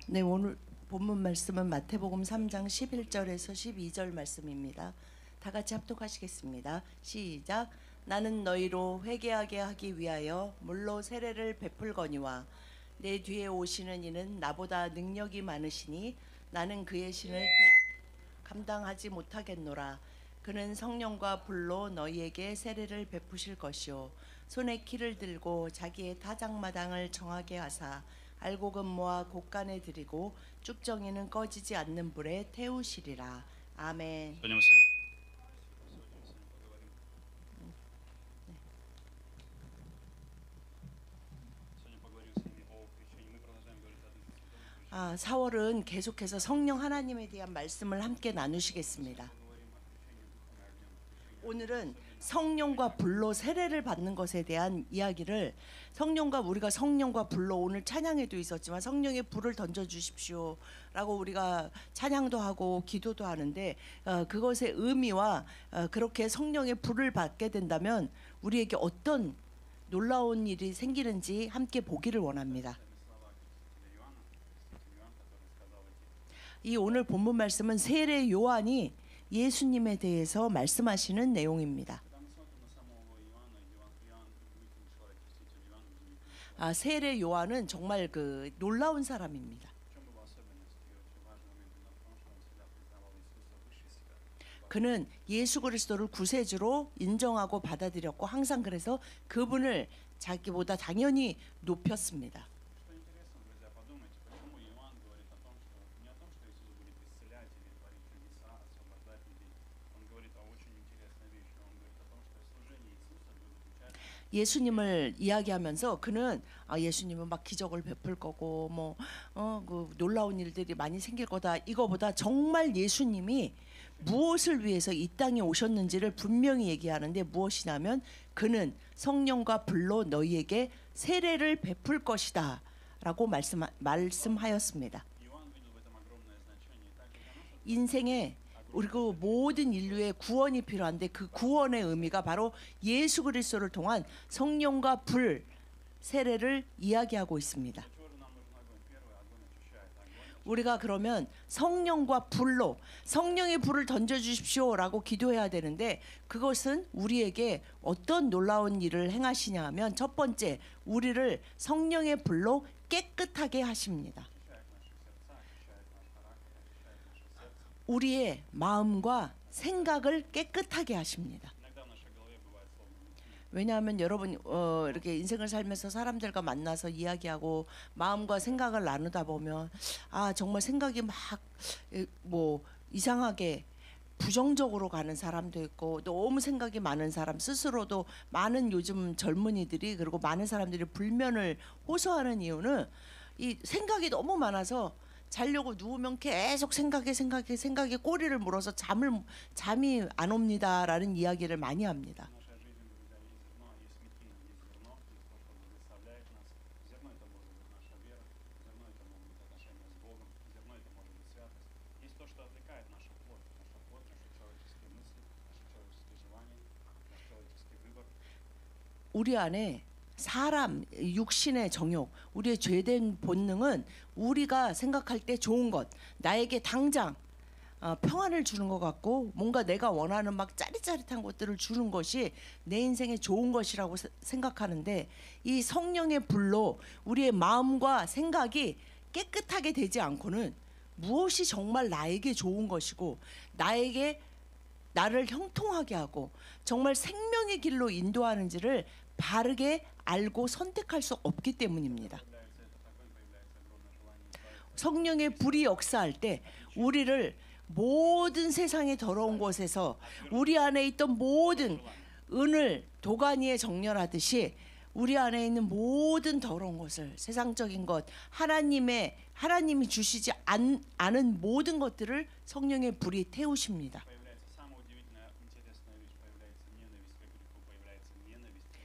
네, 오늘 본문 말씀은 마태복음 3장 11절에서 12절 말씀입니다. 다 같이 합독하시겠습니다. 시작. 나는 너희로 회개하게 하기 위하여 물로 세례를 베풀거니와 내 뒤에 오시는 이는 나보다 능력이 많으시니 나는 그의 신을 감당하지 못하겠노라. 그는 성령과 불로 너희에게 세례를 베푸실 것이요 손에 키를 들고 자기의 타작마당을 정하게 하사 알곡은 모아 곳간에 들이고 쭉정이는 꺼지지 않는 불에 태우시리라. 아멘. Сегодня мы с вами поговорим с вами о крещении. Мы продолжаем говорить о Духе Святом. 4월은 계속해서 성령 하나님에 대한 말씀을 함께 나누시겠습니다. 오늘은 성령과 불로 세례를 받는 것에 대한 이야기를 우리가 성령과 불로 오늘 찬양에도 있었지만 성령의 불을 던져 주십시오 라고 우리가 찬양도 하고 기도도 하는데 그것의 의미와 그렇게 성령의 불을 받게 된다면 우리에게 어떤 놀라운 일이 생기는지 함께 보기를 원합니다. 이 오늘 본문 말씀은 세례 요한이 예수님에 대해서 말씀하시는 내용입니다. 세례 요한은 정말 그 놀라운 사람입니다. 그는 예수 그리스도를 구세주로 인정하고 받아들였고 항상 그래서 그분을 자기보다 당연히 높였습니다. 예수님을 이야기하면서 그는 예수님은 막 기적을 베풀 거고 그 놀라운 일들이 많이 생길 거다. 이거보다 정말 예수님이 무엇을 위해서 이 땅에 오셨는지를 분명히 얘기하는데 무엇이냐면 그는 성령과 불로 너희에게 세례를 베풀 것이다 라고 말씀하였습니다. 인생에 그리고 모든 인류의 구원이 필요한데 그 구원의 의미가 바로 예수 그리스도를 통한 성령과 불 세례를 이야기하고 있습니다. 우리가 그러면 성령과 불로 성령의 불을 던져주십시오라고 기도해야 되는데 그것은 우리에게 어떤 놀라운 일을 행하시냐 하면 첫 번째 우리를 성령의 불로 깨끗하게 하십니다. 우리의 마음과 생각을 깨끗하게 하십니다. 왜냐하면 여러분 이렇게 인생을 살면서 사람들과 만나서 이야기하고 마음과 생각을 나누다 보면 정말 생각이 막 이상하게 부정적으로 가는 사람도 있고 너무 생각이 많은 사람 스스로도 많은 요즘 젊은이들이 그리고 많은 사람들이 불면을 호소하는 이유는 이 생각이 너무 많아서 자려고 누우면 계속 생각에 꼬리를 물어서 잠이 안 옵니다라는 이야기를 많이 합니다. 우리 안에 사람 육신의 정욕 우리의 죄된 본능은 우리가 생각할 때 좋은 것 나에게 당장 평안을 주는 것 같고 뭔가 내가 원하는 막 짜릿짜릿한 것들을 주는 것이 내 인생에 좋은 것이라고 생각하는데 이 성령의 불로 우리의 마음과 생각이 깨끗하게 되지 않고는 무엇이 정말 나에게 좋은 것이고 나를 형통하게 하고 정말 생명의 길로 인도하는지를 바르게 알고 선택할 수 없기 때문입니다. 성령의 불이 역사할 때 우리를 모든 세상의 더러운 곳에서 우리 안에 있던 모든 은을 도가니에 정렬하듯이 우리 안에 있는 모든 더러운 것을 세상적인 것 하나님이 주시지 않은 모든 것들을 성령의 불이 태우십니다.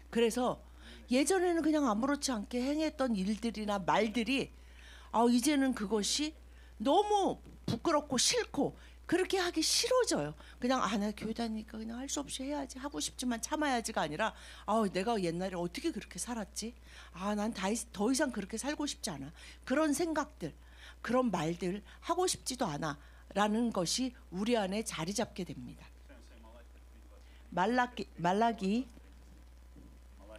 그래서 예전에는 그냥 아무렇지 않게 행했던 일들이나 말들이 이제는 그것이 너무 부끄럽고 싫고 그렇게 하기 싫어져요. 그냥 나 교회 다니니까 그냥 할 수 없이 해야지 하고 싶지만 참아야지가 아니라 내가 옛날에 어떻게 그렇게 살았지? 난 더 이상 그렇게 살고 싶지 않아. 그런 생각들 그런 말들 하고 싶지도 않아라는 것이 우리 안에 자리 잡게 됩니다. 말라기 Малахия 3 глава.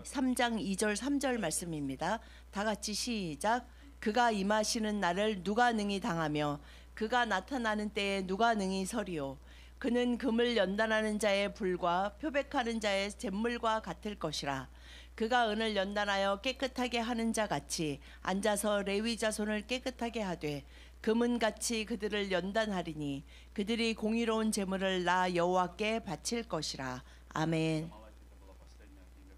3장 2절 3절 말씀입니다. 다 같이 시작. 그가 임하시는 날을 누가 능히 당하며 그가 나타나는 때에 누가 능히 서리요. 그는 금을 연단하는 자의 불과 표백하는 자의 잿물과 같을 것이라. 그가 은을 연단하여 깨끗하게 하는 자 같이 앉아서 레위 자손을 깨끗하게 하되 금은같이 그들을 연단하리니 그들이 공의로운 제물을 나 여호와께 바칠 것이라. 아멘. Малахия это была последняя книга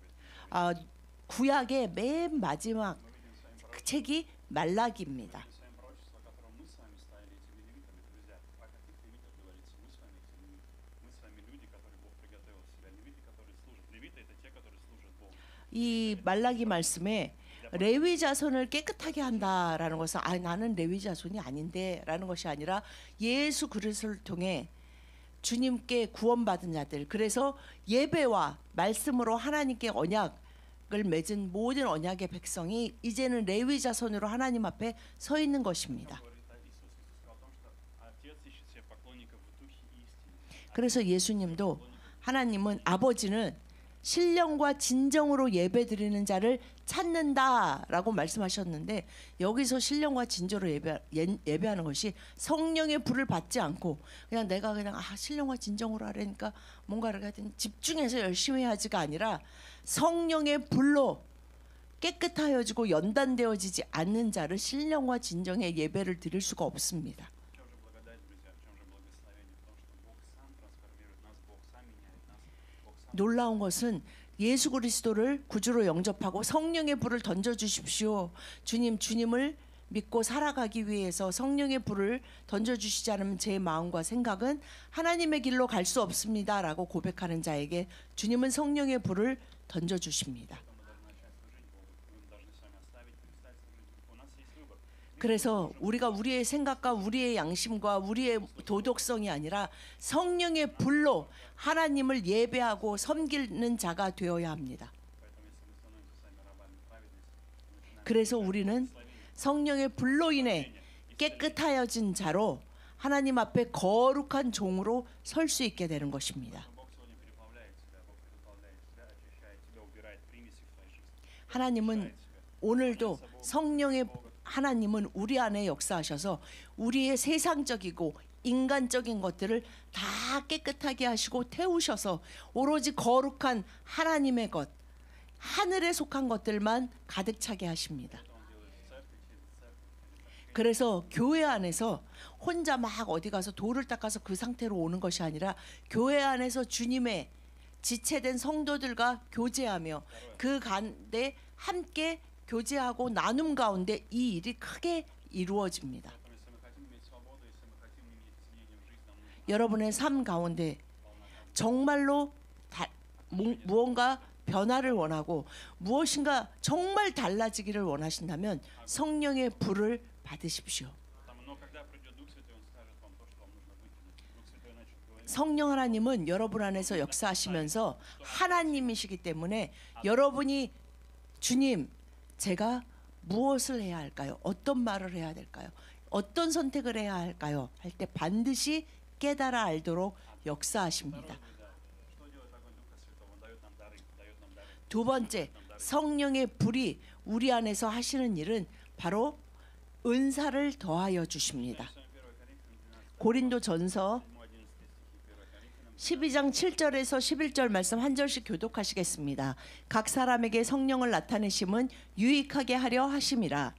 Ветхого 구약의 맨 마지막 Завета. Мы видим с вами 그 책이 말라기입니다. с вами пророчество, которое мы с вами ставили этими левитами, друзья. О каких левитах говорится? Мы с вами эти левиты. Мы с вами люди, которые Бог приготовил себя. Левиты, которые служат. Левиты это те, которые служат Богу. 이 말라기 말씀에 레위 자손을 깨끗하게 한다라는 것은 나는 레위 자손이 아닌데라는 것이 아니라 예수 그리스도를 통해 주님께 구원받은 자들, 그래서 예배와 말씀으로 하나님께 언약을 맺은 모든 언약의 백성이 이제는 레위 자손으로 하나님 앞에 서 있는 것입니다. Говорит, Иисус сказал о том, что Отец ищет себе поклонников в духе истины. 그래서 예수님도 하나님은 아버지는 신령과 진정으로 예배드리는 자를 찾는다라고 말씀하셨는데 여기서 신령과 진정으로 예배하는 것이 성령의 불을 받지 않고 그냥 내가 그냥 신령과 진정으로 하려니까 뭔가를 하여튼 집중해서 열심히 하지가 아니라 성령의 불로 깨끗하여지고 연단되어지지 않는 자를 신령과 진정의 예배를 드릴 수가 없습니다. В чем же благодать, друзья? В чем же благословение? В том, что Бог сам трансформирует нас, Бог сам меняет нас, Бог сам. 놀라운 것은 예수 그리스도를 구주로 영접하고 성령의 불을 던져 주십시오. 주님을 믿고 살아가기 위해서 성령의 불을 던져 주시지 않으면 제 마음과 생각은 하나님의 길로 갈 수 없습니다라고 고백하는 자에게 주님은 성령의 불을 던져 주십니다. Мы должны начать служить Богу. Мы должны с вами оставить, перестать служить. У нас есть выбор. 그래서 우리가 우리의 생각과 우리의 양심과 우리의 도덕성이 아니라 성령의 불로 하나님을 예배하고 섬기는 자가 되어야 합니다. Поэтому если мы становимся сами рабами праведности, мы начинаем 그래서 우리는 성령의 불로 인해 깨끗하여진 자로 하나님 앞에 거룩한 종으로 설 수 있게 되는 것입니다. Бог сегодня переплавляет тебя, Бог переплавляет тебя, очищает тебя, убирает примеси в твоей жизни. 하나님은 오늘도 성령의 하나님은 우리 안에 역사하셔서 우리의 세상적이고 인간적인 것들을 다 깨끗하게 하시고 태우셔서 오로지 거룩한 하나님의 것, 하늘에 속한 것들만 가득 차게 하십니다. 그래서 교회 안에서 혼자 막 어디 가서 돌을 닦아서 그 상태로 오는 것이 아니라 교회 안에서 주님의 지체된 성도들과 교제하며 그 가운데 함께 교제하고 나눔 가운데 이 일이 크게 이루어집니다. Поэтому если мы хотим иметь свободу, если мы хотим иметь изменения в жизни, нам нужно 여러분의 삶 가운데 정말로 무언가 변화를 원하고 무엇인가 정말 달라지기를 원하신다면 성령의 불을 받으십시오. Но когда придет Дух Святой, Он скажет вам то, что вам нужно выкинуть. Дух Святой начнет говорить. 성령 하나님은 여러분 안에서 역사하시면서 하나님이시기 때문에 여러분이 주님, 제가 무엇을 해야 할까요? 어떤 말을 해야 될까요? 어떤 선택을 해야 할까요? 할 때 반드시 깨달아 알도록 역사하십니다. Что делает огонь Духа Святого? Он дает нам дары, дает нам дары. 두 번째, 성령의 불이 우리 안에서 하시는 일은 바로 은사를 더하여 주십니다. 고린도전서 12장 7절에서 11절 말씀 한 절씩 교독하시겠습니다. 각 사람에게 성령을 나타내심은 유익하게 하려 하심이라.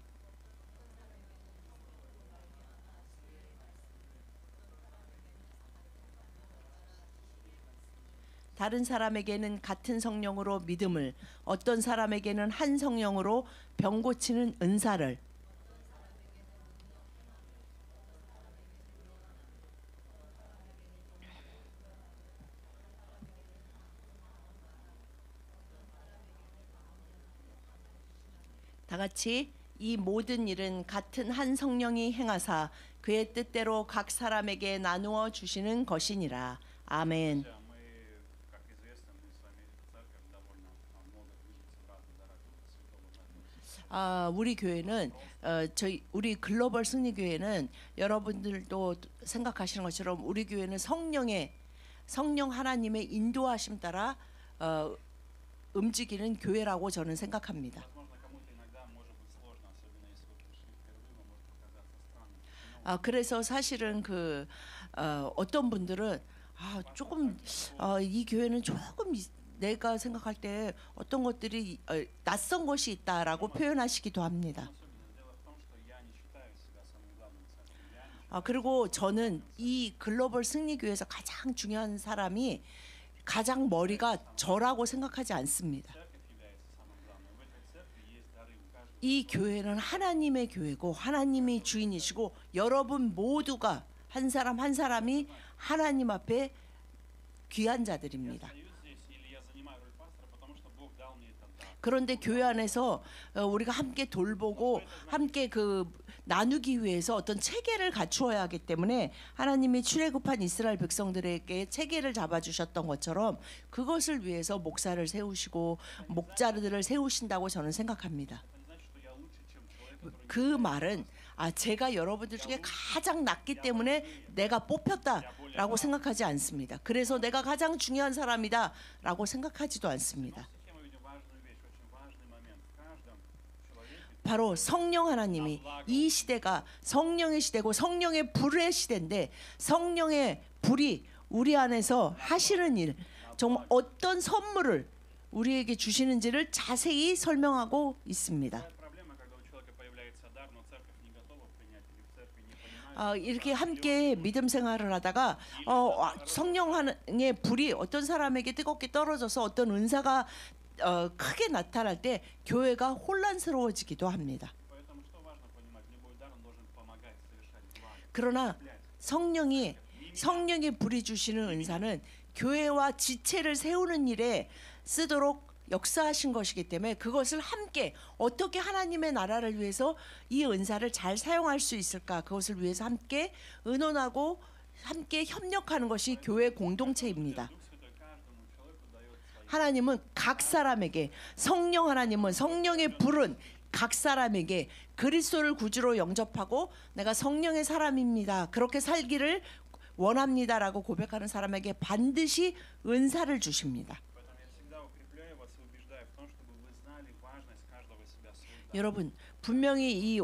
다른 사람에게는 같은 성령으로 믿음을, 어떤 사람에게는 한 성령으로 병 고치는 은사를, 다 같이 이 모든 일은 같은 한 성령이 행하사 그의 뜻대로 각 사람에게 나누어 주시는 것이니라. 아멘. Мы, как известно, мы с вами церковь довольно много движется в разных дарах Духа Святого. 우리 교회는 우리 글로벌 승리교회는 여러분들도 생각하시는 것처럼 우리 교회는 성령 하나님의 인도하심 따라 움직이는 교회라고 저는 생각합니다. Возможно, кому-то иногда может быть сложно, особенно если вы пришли впервые, вам может показаться странным. 그래서 사실은 어떤 분들은 조금 이 교회는 조금 내가 생각할 때 어떤 것들이 낯선 것이 있다라고 표현하시기도 합니다. Особенно дело в том, что я не считаю себя самым главным церковью. Я не 그리고 저는 이 글로벌 승리교회에서 가장 중요한 사람이 가장 머리가 저라고 생각하지 않습니다. церковь является самым главным. В этой церкви есть дары у каждого. 이 교회는 하나님의 교회고 하나님이 주인이시고 여러분 모두가 한 사람 한 사람이 하나님 앞에 귀한 Я 자들입니다. стою здесь или я занимаю роль пастора, потому что Бог дал мне этот дар. 그런데 교회 안에서 우리가 함께 돌보고 함께 나누기 위해서 어떤 체계를 갖추어야 하기 때문에 하나님이 출애굽한 이스라엘 백성들에게 체계를 잡아주셨던 것처럼 그것을 위해서 목사를 세우시고 목자들을 세우신다고 저는 생각합니다. Это не значит, что я лучше, чем человек, который 그 말은 제가 여러분들 중에 가장 낫기 때문에 내가 뽑혔다라고 생각하지 않습니다. 그래서 내가 가장 중요한 사람이다라고 생각하지도 않습니다. в стихе мы видим важную вещь, очень важный момент. В каждом человеке 바로 성령 하나님이 이 시대가 성령의 시대고 성령의 불의 시대인데 성령의 불이 우리 안에서 하시는 일, 정말 어떤 선물을 우리에게 주시는지를 자세히 설명하고 있습니다. бывает проблема, когда у человека появляется дар, но церковь не готова принять, или в церкви не понимают. 이렇게 함께 믿음 생활을 하다가 성령의 불이 어떤 사람에게 뜨겁게 떨어져서 어떤 은사가 크게 나타날 때 교회가 혼란스러워지기도 합니다. Поэтому что важно понимать? Любой дар, он должен помогать совершать благо. 그러나 성령의 불이 주시는 은사는 교회와 지체를 세우는 일에 쓰도록 역사하신 것이기 때문에 그것을 함께 어떻게 하나님의 나라를 위해서 이 은사를 잘 사용할 수 있을까 그것을 위해서 함께 의논하고 함께 협력하는 것이 교회 공동체입니다. Дух Святой каждому человеку дает свои. 하나님은 각 사람에게 하나님은 성령의 불은 각 사람에게 그리스도를 구주로 영접하고 내가 성령의 사람입니다. 그렇게 살기를 원합니다라고 고백하는 사람에게 반드시 은사를 주십니다. Поэтому я всегда укрепляю вас и убеждаю в том, чтобы вы знали важность каждого из себя свой дар. 여러분 분명히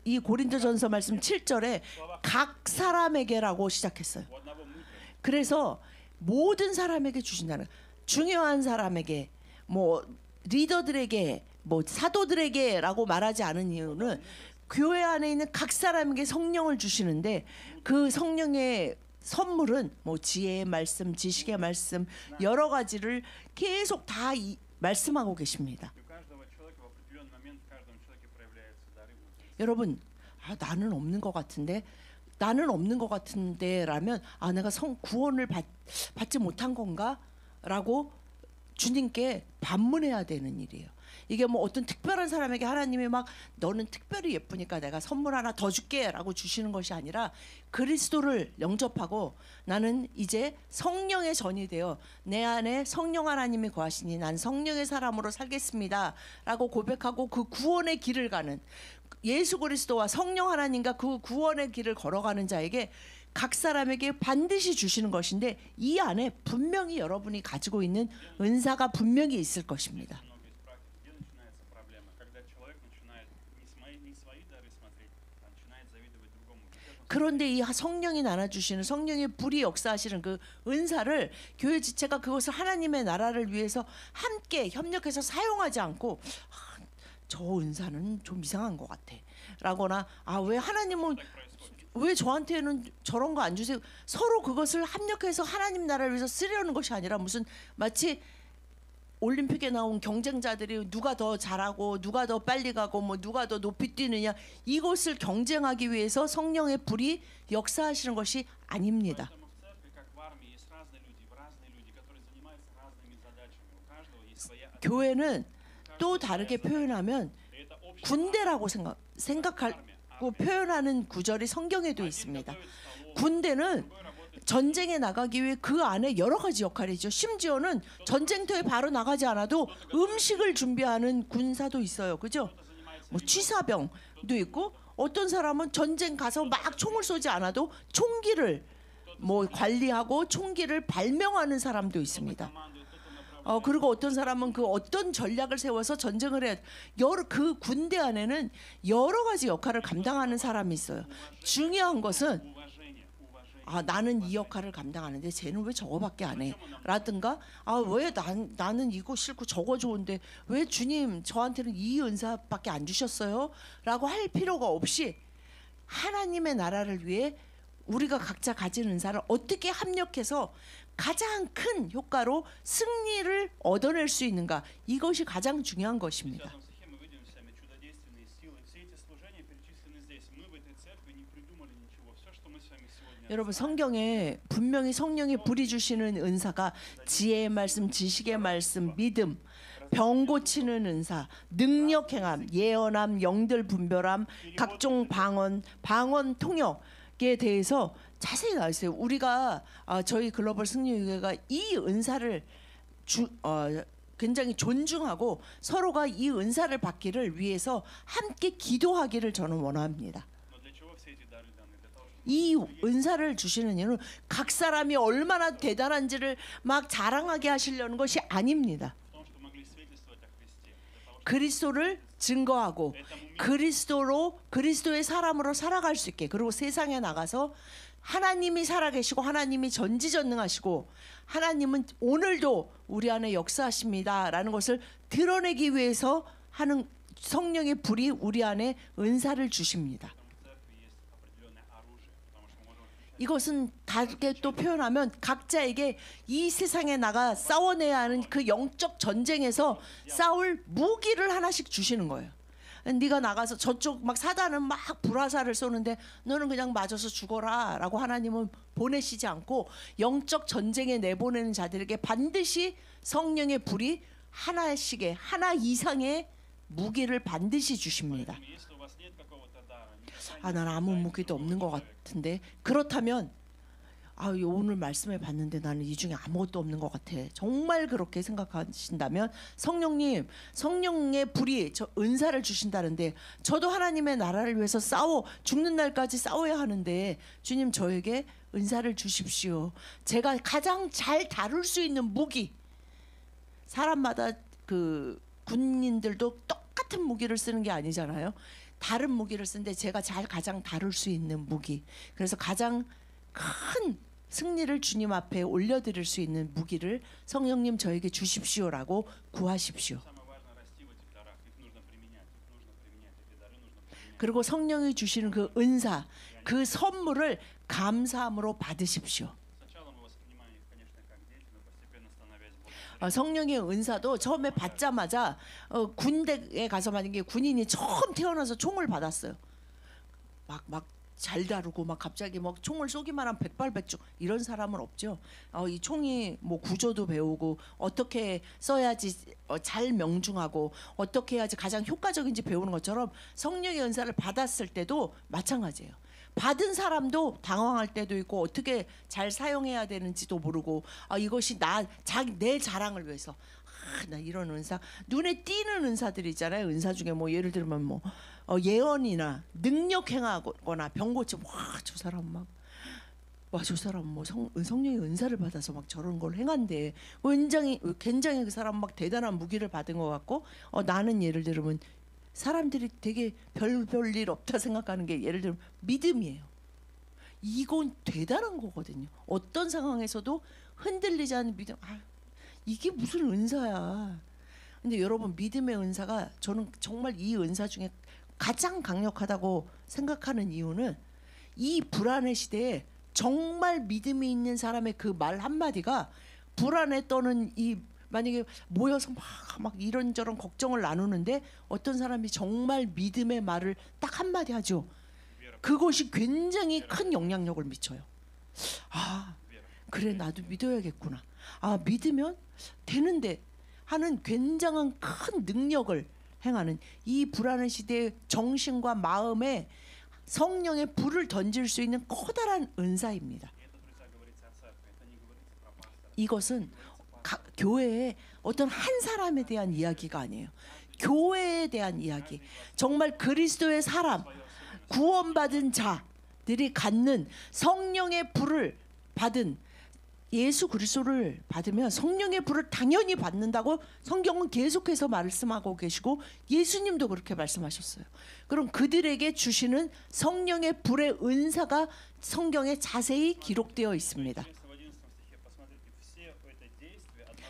이 고린도전서 말씀 7절에 각 사람에게라고 시작했어요. У одного мудрость, 그래서 모든 사람에게 주신다는 거예요. 중요한 사람에게 뭐 리더들에게 뭐 사도들에게라고 말하지 않은 이유는 교회 안에 있는 각 사람에게 성령을 주시는데 그 성령의 선물은 뭐 지혜의 말씀, 지식의 말씀 여러 가지를 계속 다 말씀하고 계십니다. и у каждого человека в определенный момент в каждом человеке проявляются дары мудрости. 여러분 나는 없는 것 같은데라면 내가 구원을 받지 못한 건가라고 주님께 반문해야 되는 일이에요. 이게 뭐 어떤 특별한 사람에게 하나님이 막 너는 특별히 예쁘니까 내가 선물 하나 더 줄게라고 주시는 것이 아니라 그리스도를 영접하고 나는 이제 성령의 전이 되어 내 안에 성령 하나님이 거하시니 난 성령의 사람으로 살겠습니다라고 고백하고 그 구원의 길을 가는 예수 그리스도와 성령 하나님과 그 구원의 길을 걸어가는 자에게 각 사람에게 반드시 주시는 것인데 이 안에 분명히 여러분이 가지고 있는 은사가 분명히 있을 것입니다. Много из практик. Где начинается проблема? Когда человек начинает не свои дары смотреть, а начинает завидовать другому. 그런데 이 성령이 나눠주시는 성령의 불이 역사하시는 그 은사를 교회 지체가 그것을 하나님의 나라를 위해서 함께 협력해서 사용하지 않고 저 은사는 좀 이상한 것 같아 라거나 왜 하나님은 왜 저한테는 저런 거 안 주세요? 서로 그것을 합력해서 하나님 나라를 위해서 쓰려는 것이 아니라 무슨 마치 올림픽에 나온 경쟁자들이 누가 더 잘하고 누가 더 빨리 가고 뭐 누가 더 높이 뛰느냐 이것을 경쟁하기 위해서 성령의 불이 역사하시는 것이 아닙니다. Поэтому в церкви, как в армии, есть разные люди, которые занимаются разными задачами. У каждого есть своя ответственность. 교회는 또 다르게 표현하면 И это общая 군대라고 생각하고 표현하는 구절이 성경에도 있습니다. 군대는 전쟁에 나가기 위해 그 안에 여러 가지 역할이죠. 심지어는 전쟁터에 바로 나가지 않아도 음식을 준비하는 군사도 있어요. 그죠? кто-то занимается 뭐 취사병도 있고 어떤 사람은 전쟁 가서 막 총을 쏘지 않아도 총기를 뭐 관리하고 총기를 발명하는 사람도 있습니다. 그리고 어떤 사람은 그 어떤 전략을 세워서 전쟁을 해야 그 군대 안에는 여러 가지 역할을 감당하는 사람이 있어요. 중요한 것은 나는 이 역할을 감당하는데 쟤는 왜 저거밖에 안 해? 라든가 왜 나는 이거 싫고 저거 좋은데 왜 주님 저한테는 이 은사밖에 안 주셨어요? 라고 할 필요가 없이 하나님의 나라를 위해 우리가 각자 가진 은사를 어떻게 합력해서 가장 큰 효과로 승리를 얻어낼 수 있는가, 이것이 가장 중요한 것입니다. Рядом с схемой видим сами чудодейственные силы. Все эти служения перечислены здесь. Мы в этой церкви не придумали ничего. Все, что мы с вами сегодня 여러분 성경에 분명히 성령의 불이 주시는 은사가 지혜의 말씀, 지식의 말씀, 믿음, 병 고치는 은사, 능력 행함, 예언함, 영들 분별함, 각종 방언 통역에 대해서 자세히 나와 있어요. 우리가 저희 글로벌 승리교회가 이 은사를 굉장히 존중하고 서로가 이 은사를 받기를 위해서 함께 기도하기를 저는 원합니다. Но для чего все эти дары даны? Для того, чтобы 이 은사를 주시는 이유는 각 사람이 얼마나 대단한지를 막 자랑하게 하시려는 것이 아닙니다. в том, что могли свидетельствовать о Христе. Для того, 그리스도를 증거하고 그리스도의 사람으로 살아갈 수 있게, 그리고 세상에 나가서 하나님이 살아계시고 하나님이 전지전능하시고 하나님은 오늘도 우리 안에 역사하십니다라는 것을 드러내기 위해서 하는 성령의 불이 우리 안에 은사를 주십니다. в церкви есть определенное оружие, потому что мы можем ощущать 이것은 다르게 또 표현하면 각자에게 이 세상에 나가 싸워내야 하는 그 영적 전쟁에서 싸울 무기를 하나씩 주시는 거예요. 네가 나가서 저쪽 막 사단은 막 불화살을 쏘는데 너는 그냥 맞아서 죽어라 라고 하나님은 보내시지 않고 영적 전쟁에 내보내는 자들에게 반드시 성령의 불이 하나씩의 하나 이상의 무기를 반드시 주십니다. если у вас нет какого-то дара, не 난 아무 무기도 없는 것 같은데, 그렇다면 오늘 말씀을 봤는데 나는 이 중에 아무것도 없는 것 같아, 정말 그렇게 생각하신다면 성령님, 성령의 불이 저 은사를 주신다는데 저도 하나님의 나라를 위해서 죽는 날까지 싸워야 하는데 주님 저에게 은사를 주십시오. 제가 가장 잘 다룰 수 있는 무기, 사람마다 그 군인들도 똑같은 무기를 쓰는 게 아니잖아요. 다른 무기를 쓰는데 제가 가장 다룰 수 있는 무기, 그래서 가장 큰 승리를 주님 앞에 올려드릴 수 있는 무기를 성령님 저에게 주십시오라고 구하십시오. самое важное расти в этих дарах. Их нужно применять. Эти дары нужно применять. 그리고 성령이 주시는 그 은사, 그 선물을 감사함으로 받으십시오. Сначала мы воспринимаем их, конечно, как дети, но постепенно становясь более 성령의 은사도 처음에 받자마자 군대에 가서 만약에 군인이 처음 태어나서 총을 받았어요. 막 잘 다루고 막 갑자기 막 총을 쏘기만 하면 백발백중 이런 사람은 없죠. 이 총이 뭐 구조도 배우고 어떻게 써야지 잘 명중하고 어떻게 해야지 가장 효과적인지 배우는 것처럼 성령의 은사를 받았을 때도 마찬가지예요. 받은 사람도 당황할 때도 있고 어떻게 잘 사용해야 되는지도 모르고 이것이 내 자랑을 위해서 나 이런 은사, 눈에 띄는 은사들이 있잖아요. 은사 중에 뭐 예를 들면 뭐 예언이나 능력 행하거나 병 고치, 저 사람 저 사람 뭐 성령의 은사를 받아서 막 저런 걸 행한대. 굉장히 그 사람 막 대단한 무기를 받은 것 같고 나는 예를 들면 사람들이 되게 별일 없다 생각하는 게 예를 들면 믿음이에요. 이건 대단한 거거든요. 어떤 상황에서도 흔들리지 않는 믿음. 이게 무슨 은사야. 근데 여러분, 믿음의 은사가 저는 정말 이 은사 중에 가장 강력하다고 생각하는 이유는 이 불안의 시대에 정말 믿음이 있는 사람의 그 말 한마디가 불안에 떠는 만약에 모여서 막 이런저런 걱정을 나누는데 어떤 사람이 정말 믿음의 말을 딱 한마디 하죠. 그것이 굉장히 큰 영향력을 미쳐요. 그래 나도 믿어야겠구나. 믿으면 되는데 하는 굉장한 큰 능력을 행하는 이 불안한 시대의 정신과 마음에 성령의 불을 던질 수 있는 커다란 은사입니다. 이것은 교회의 어떤 한 사람에 대한 이야기가 아니에요. 교회에 대한 이야기. 정말 그리스도의 사람, 구원받은 자들이 갖는 성령의 불을 받은 예수 그리스도를 받으면 성령의 불을 당연히 받는다고 성경은 계속해서 말씀하고 계시고 예수님도 그렇게 말씀하셨어요. 그럼 그들에게 주시는 성령의 불의 은사가 성경에 자세히 기록되어 있습니다.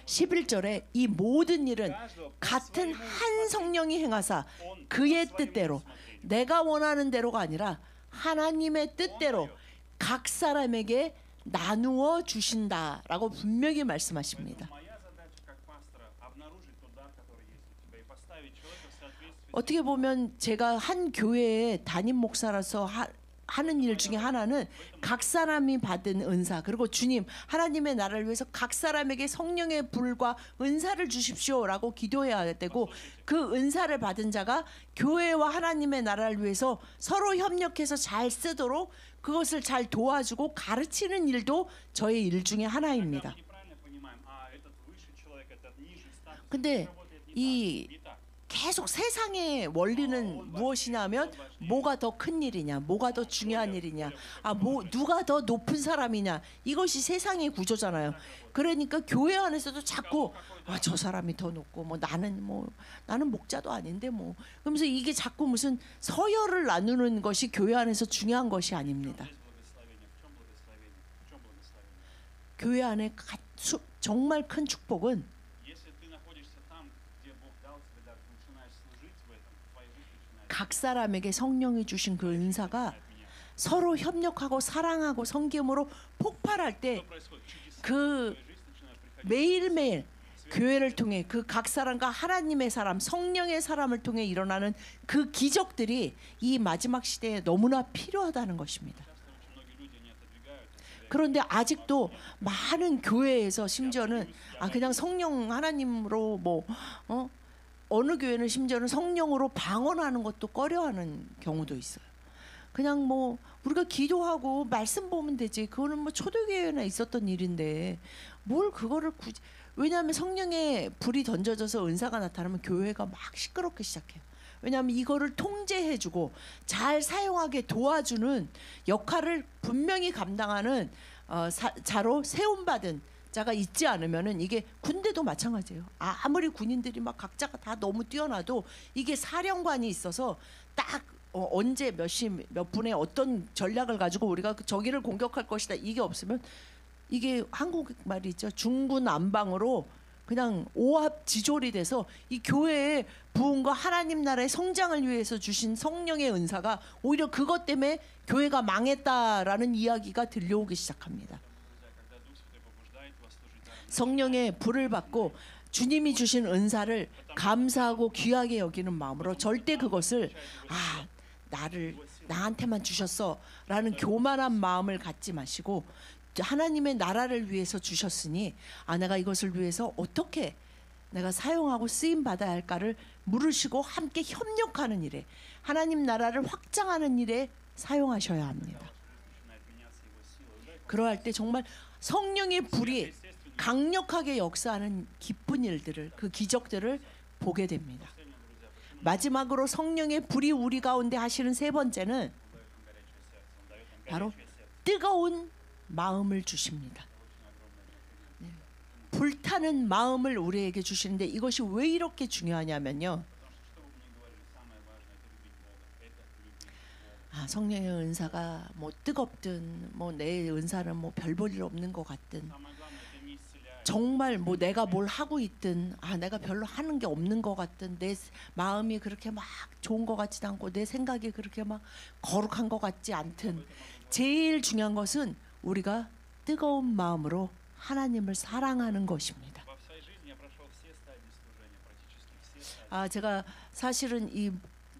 11절에 이 모든 일은 같은 한 성령이 행하사 그의 뜻대로, 내가 원하는 대로가 아니라 하나님의 뜻대로 각 사람에게 나누어 주신다라고 분명히 말씀하십니다. 어떻게 보면 제가 한 교회의 담임 목사라서 하는 일 중에 하나는 각 사람이 받은 은사, 그리고 주님 하나님의 나라를 위해서 각 사람에게 성령의 불과 은사를 주십시오라고 기도해야 되고, 그 은사를 받은 자가 교회와 하나님의 나라를 위해서 서로 협력해서 잘 쓰도록 그것을 잘 도와주고 가르치는 일도 저의 일 중에 하나입니다. 근데 이 계속 세상의 원리는 무엇이냐면 뭐가 더 큰 일이냐, 뭐가 더 중요한 일이냐, 누가 더 높은 사람이냐, 이것이 세상의 구조잖아요. 그러니까 교회 안에서도 자꾸 저 사람이 더 높고 나는 목자도 아닌데 그러면서 이게 자꾸 무슨 서열을 나누는 것이 교회 안에서 중요한 것이 아닙니다. 교회 안에 정말 큰 축복은 각 사람에게 성령이 주신 그 은사가 서로 협력하고 사랑하고 섬김으로 폭발할 때 그 매일매일 교회를 통해 그 각 사람과 하나님의 사람, 성령의 사람을 통해 일어나는 그 기적들이 이 마지막 시대에 너무나 필요하다는 것입니다. 그런데 아직도 많은 교회에서 심지어는 그냥 성령 하나님으로 어느 교회는 심지어는 성령으로 방언하는 것도 꺼려하는 경우도 있어요. 그냥 우리가 기도하고 말씀 보면 되지. 그거는 초대교회나 있었던 일인데 뭘 그거를 굳이. 왜냐하면 성령의 불이 던져져서 은사가 나타나면 교회가 막 시끄럽게 시작해요. 왜냐하면 이거를 통제해주고 잘 사용하게 도와주는 역할을 분명히 감당하는 자로 세움받은 자가 있지 않으면은, 이게 군대도 마찬가지예요. 아무리 군인들이 각자가 다 너무 뛰어나도 이게 사령관이 있어서 딱 언제 몇 분에 어떤 전략을 가지고 우리가 저기를 공격할 것이다, 이게 없으면 이게 한국 말이 있죠. 중구난방으로 그냥 오합지졸이 돼서 이 교회의 부흥과 하나님 나라의 성장을 위해서 주신 성령의 은사가 오히려 그것 때문에 교회가 망했다라는 이야기가 들려오기 시작합니다. 성령의 불을 받고 주님이 주신 은사를 감사하고 귀하게 여기는 마음으로 절대 그것을 나한테만 주셨어라는 교만한 마음을 갖지 마시고, 하나님의 나라를 위해서 주셨으니 내가 이것을 위해서 어떻게 내가 사용하고 쓰임 받아야 할까를 물으시고 함께 협력하는 일에, 하나님 나라를 확장하는 일에 사용하셔야 합니다. 그러할 때 정말 성령의 불이 강력하게 역사하는 기쁜 일들을, 그 기적들을 보게 됩니다. 마지막으로 성령의 불이 우리 가운데 하시는 세 번째는 바로 뜨거운 마음을 주십니다. 불타는 마음을 우리에게 주시는데 이것이 왜 이렇게 중요하냐면요. 성령의 은사가 뜨겁든 내 은사는 별 볼 일 없는 것 같든, 정말 내가 뭘 하고 있든 내가 별로 하는 게 없는 것 같든, 내 마음이 그렇게 좋은 것 같지도 않고 내 생각이 그렇게 거룩한 것 같지 않든, 제일 중요한 것은 우리가 뜨거운 마음으로 하나님을 사랑하는 것입니다. 제가 사실은 이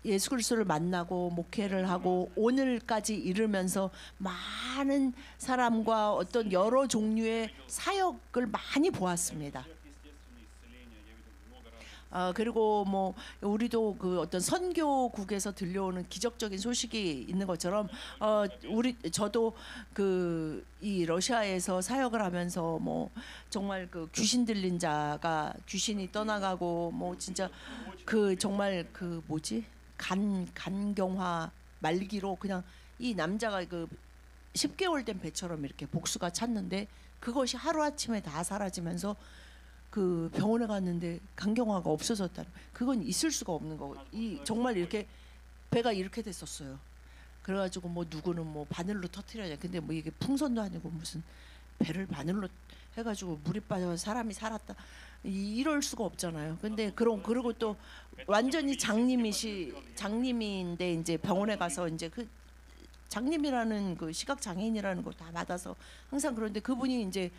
예수 그리스도를 만나고 목회를 하고 오늘까지 이르면서 많은 사람과 어떤 여러 종류의 사역을 많이 보았습니다. 그리고 뭐 우리도 그 어떤 선교국에서 들려오는 기적적인 소식이 있는 것처럼 저도 그 이 러시아에서 사역을 하면서 뭐 정말 그 귀신 들린 자가 귀신이 떠나가고 뭐 진짜 그 정말 그 뭐지 간경화 말기로 그냥 이 남자가 그 10개월 된 배처럼 이렇게 복수가 찼는데 그것이 하루아침에 다 사라지면서 그 병원에 갔는데 간경화가 없어졌다는 그건 있을 수가 없는 거고 이 정말 이렇게 배가 이렇게 됐었어요. 그래가지고 뭐 누구는 뭐 바늘로 터트려야 돼. 근데 뭐 이게 풍선도 아니고 무슨 배를 바늘로 해가지고 물이 빠져서 사람이 살았다 이럴 수가 없잖아요. 근데 그리고 또 완전히 장님인데 이제 병원에 가서 이제 그 장님이라는 그 시각 장애인이라는 걸 다 받아서 항상 그런데 그분이 이제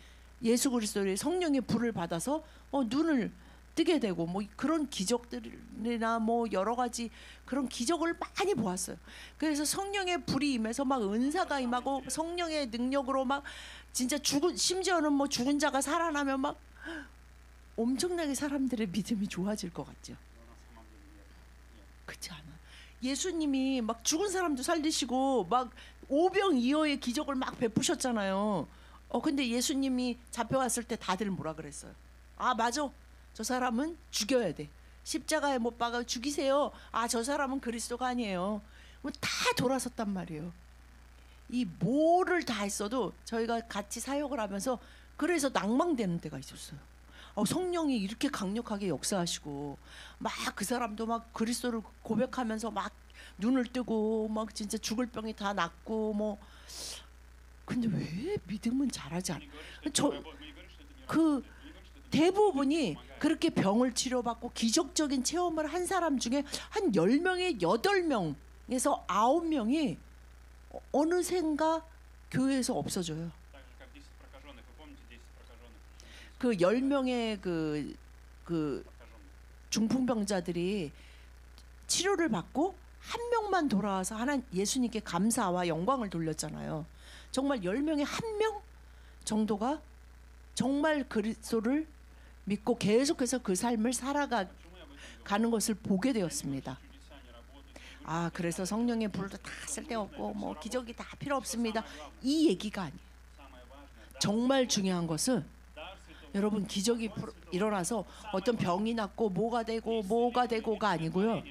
예수 그리스도의 성령의 불을 받아서 눈을 뜨게 되고 뭐 그런 기적들이나 뭐 여러 가지 그런 기적을 많이 보았어요. 그래서 성령의 불이 임해서 막 은사가 임하고 성령의 능력으로 막 진짜 심지어는 뭐 죽은 자가 살아나면 막 엄청나게 사람들의 믿음이 좋아질 것 같죠. 그렇지 않아? 예수님이 막 죽은 사람도 살리시고 막 오병이어의 기적을 막 베푸셨잖아요. 근데 예수님이 잡혀갔을 때 다들 뭐라 그랬어요? 아 맞아, 저 사람은 죽여야 돼. 십자가에 못 박아 죽이세요. 아 저 사람은 그리스도가 아니에요. 다 돌아섰단 말이에요. 이 뭐를 다 했어도 저희가 같이 사역을 하면서 그래서 낭망되는 때가 있었어요. 성령이 이렇게 강력하게 역사하시고 막 그 사람도 막 그리스도를 고백하면서 막 눈을 뜨고 막 진짜 죽을 병이 다 낫고 뭐 근데 왜 믿음은 잘하지 않아? 그 대부분이 그렇게 병을 치료받고 기적적인 체험을 한 사람 중에 한 10명에 8명에서 9명이 어느샌가 교회에서 없어져요. 그 10명의 그 중풍병자들이 치료를 받고 한 명만 돌아와서 예수님께 감사와 영광을 돌렸잖아요. 정말 10명에 1명 정도가 정말 그리스도를 믿고 계속해서 그 삶을 살아가는 것을 보게 되었습니다. 그래서 성령의 불도 다 쓸데없고 뭐 기적이 다 필요 없습니다. 이 얘기가 아니에요. 정말 중요한 것은 여러분 기적이 일어나서 어떤 병이 낫고 뭐가 되고가 아니고요.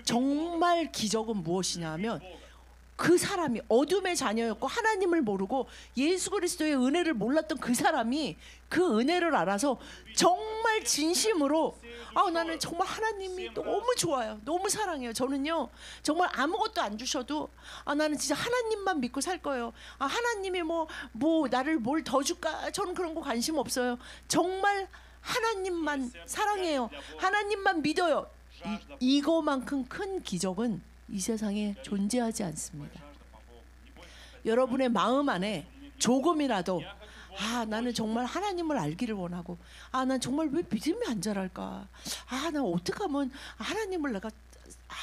정말 기적은 무엇이냐면 그 사람이 어둠의 자녀였고 하나님을 모르고 예수 그리스도의 은혜를 몰랐던 그 사람이 그 은혜를 알아서 정말 진심으로 나는 정말 하나님이 너무 좋아요. 너무 사랑해요. 저는요 정말 아무것도 안 주셔도 나는 진짜 하나님만 믿고 살 거예요. 하나님이 뭐 나를 뭘 더 줄까? 저는 그런 거 관심 없어요. 정말 하나님만 사랑해요. 하나님만 믿어요. 이거만큼 큰 기적은 이 세상에 존재하지 않습니다. 여러분의 마음 안에 조금이라도 나는 정말 하나님을 알기를 원하고 난 정말 왜 믿음이 안 자랄까? 나 어떻게 하면 하나님을 내가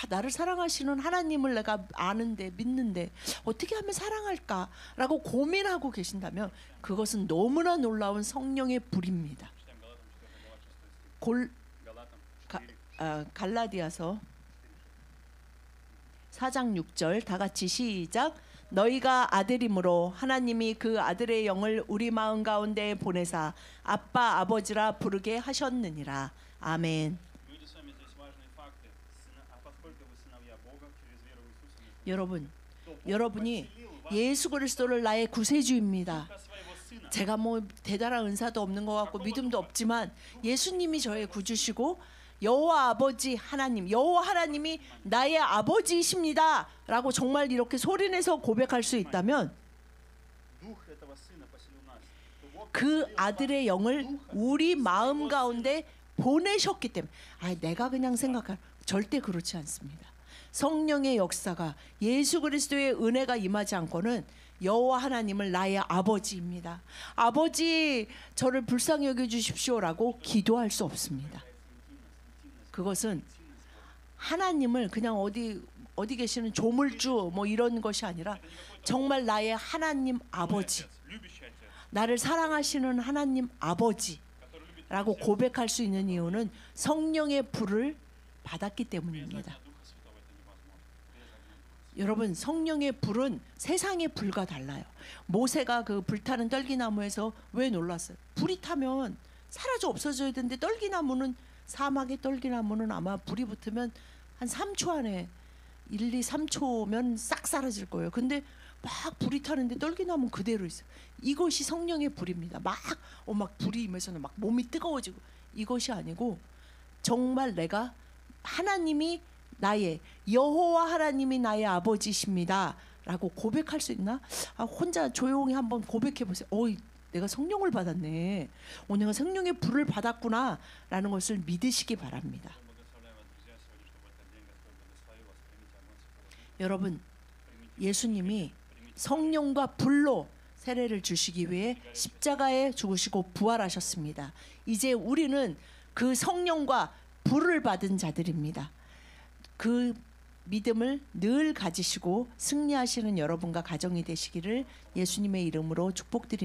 나를 사랑하시는 하나님을 내가 아는데 믿는데 어떻게 하면 사랑할까라고 고민하고 계신다면 그것은 너무나 놀라운 성령의 불입니다. 갈라디아서 4장 6절 다 같이 시작. 너희가 아들이므로 하나님이 그 아들의 영을 우리 마음 가운데 보내사 아빠 아버지라 부르게 하셨느니라. 아멘. 여러분이 예수 그리스도를 나의 구세주입니다. 제가 뭐 대단한 은사도 없는 것 같고 믿음도 없지만 예수님이 저의 구주시고 여호와 아버지 하나님, 여호와 하나님이 나의 아버지이십니다 라고 정말 이렇게 소리내서 고백할 수 있다면 그 아들의 영을 우리 마음 가운데 보내셨기 때문에 내가 그냥 생각할 절대 그렇지 않습니다. 성령의 역사가 예수 그리스도의 은혜가 임하지 않고는 여호와 하나님을 나의 아버지입니다. 아버지 저를 불쌍히 여겨주십시오라고 기도할 수 없습니다. 그것은 하나님을 그냥 어디 계시는 조물주 뭐 이런 것이 아니라 정말 나의 하나님 아버지, 나를 사랑하시는 하나님 아버지 라고 고백할 수 있는 이유는 성령의 불을 받았기 Без 때문입니다. огня Духа Святого это невозможно. Без огня Духа Святого. 여러분, 성령의 불은 세상의 불과 달라요. 모세가 그 불타는 떨기나무에서 왜 놀랐어요? 불이 타면 사라져 없어져야 되는데 떨기나무는, 사막의 떨기나무는 아마 불이 붙으면 한 3초 안에 1, 2, 3초면 싹 사라질 거예요. 근데 막 불이 타는데 떨기나무는 그대로 있어요. 이것이 성령의 불입니다. 막 불이 임해서는 막 몸이 뜨거워지고, 이것이 아니고 정말 내가 하나님이 나의, 여호와 하나님이 나의 아버지십니다 라고 고백할 수 있나? 혼자 조용히 한번 고백해 보세요. 내가 성령을 받았네. 내가 성령의 불을 받았구나 라는 것을 믿으시기 바랍니다. Благословляю вас, друзья, сегодня, чтобы в этот день Господь благословил вас. Примите огонь Святого Духа. 여러분, Примите 예수님이 примите 성령과 불로 세례를 주시기 위해 십자가에 죽으시고 부활하셨습니다. 이제 우리는 그 성령과 불을 받은 자들입니다. 그 믿음을 늘 가지시고 승리하시는 여러분과 가정이 되시기를 예수님의 이름으로 축복드립니다.